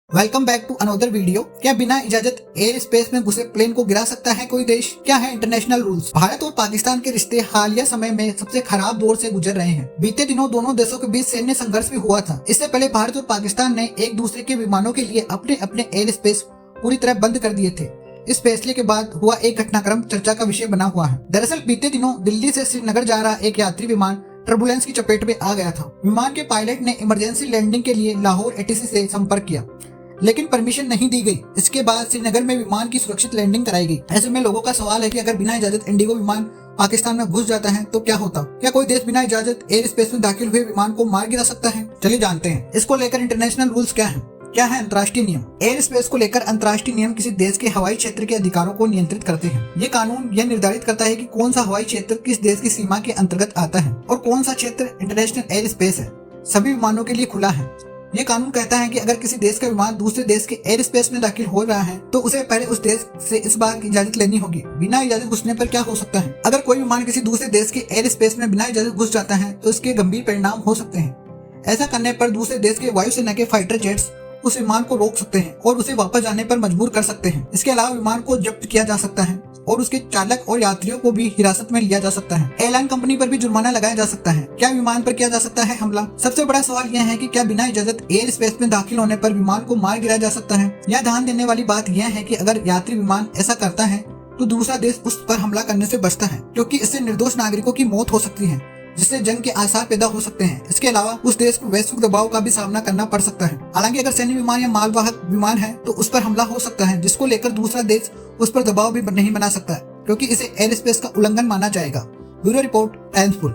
Welcome back to another video. क्या बिना इजाजत एयर स्पेस में घुसे प्लेन को गिरा सकता है कोई देश? क्या है इंटरनेशनल रूल्स? भारत और पाकिस्तान के रिश्ते हालिया समय में सबसे खराब दौर से गुजर रहे हैं। बीते दिनों दोनों देशों के बीच सैन्य संघर्ष भी हुआ था। इससे पहले भारत और पाकिस्तान ने एक दूसरे के विमानों के लिए अपने अपने एयर स्पेस पूरी तरह बंद कर दिए थे। इस फैसले के बाद हुआ एक घटनाक्रम चर्चा का विषय बना हुआ है। दरअसल बीते दिनों दिल्ली से श्रीनगर जा रहा एक यात्री विमान टर्बुलेंस की चपेट में आ गया था। विमान के पायलट ने इमरजेंसी लैंडिंग के लिए लाहौर एटीसी से संपर्क किया, लेकिन परमिशन नहीं दी गई। इसके बाद श्रीनगर में विमान की सुरक्षित लैंडिंग कराई गई। ऐसे में लोगों का सवाल है कि अगर बिना इजाजत इंडिगो विमान पाकिस्तान में घुस जाता है तो क्या होता? क्या कोई देश बिना इजाजत एयर स्पेस में दाखिल हुए विमान को मार गिरा सकता है? चलिए जानते हैं इसको लेकर इंटरनेशनल रूल्स क्या है। क्या है अंतर्राष्ट्रीय नियम? एयर स्पेस को लेकर अंतर्राष्ट्रीय नियम किसी देश के हवाई क्षेत्र के अधिकारों को नियंत्रित करते हैं। ये कानून यह निर्धारित करता है कि कौन सा हवाई क्षेत्र किस देश की सीमा के अंतर्गत आता है और कौन सा क्षेत्र इंटरनेशनल एयर स्पेस है सभी विमानों के लिए खुला है। ये कानून कहता है कि अगर किसी देश का विमान दूसरे देश के एयर स्पेस में दाखिल हो रहा है तो उसे पहले उस देश से इस बात की इजाजत लेनी होगी। बिना इजाजत घुसने पर क्या हो सकता है? अगर कोई विमान किसी दूसरे देश के एयर स्पेस में बिना इजाजत घुस जाता है तो इसके गंभीर परिणाम हो सकते हैं। ऐसा करने पर दूसरे देश के वायुसेना के फाइटर जेट्स उस विमान को रोक सकते हैं और उसे वापस जाने पर मजबूर कर सकते हैं। इसके अलावा विमान को जब्त किया जा सकता है और उसके चालक और यात्रियों को भी हिरासत में लिया जा सकता है। एयरलाइन कंपनी पर भी जुर्माना लगाया जा सकता है। क्या विमान पर किया जा सकता है हमला? सबसे बड़ा सवाल यह है कि क्या बिना इजाजत एयर स्पेस में दाखिल होने पर विमान को मार गिराया जा सकता है? यह ध्यान देने वाली बात यह है कि अगर यात्री विमान ऐसा करता है तो दूसरा देश उस पर हमला करने से बचता है, क्योंकि इससे निर्दोष नागरिकों की मौत हो सकती है, जिससे जंग के आसार पैदा हो सकते हैं। इसके अलावा उस देश को वैश्विक दबाव का भी सामना करना पड़ सकता है। हालांकि अगर सैन्य विमान या मालवाहक विमान है तो उस पर हमला हो सकता है, जिसको लेकर दूसरा देश उस पर दबाव भी नहीं बना सकता है, क्योंकि इसे एयर स्पेस का उल्लंघन माना जाएगा। Bureau report, times full.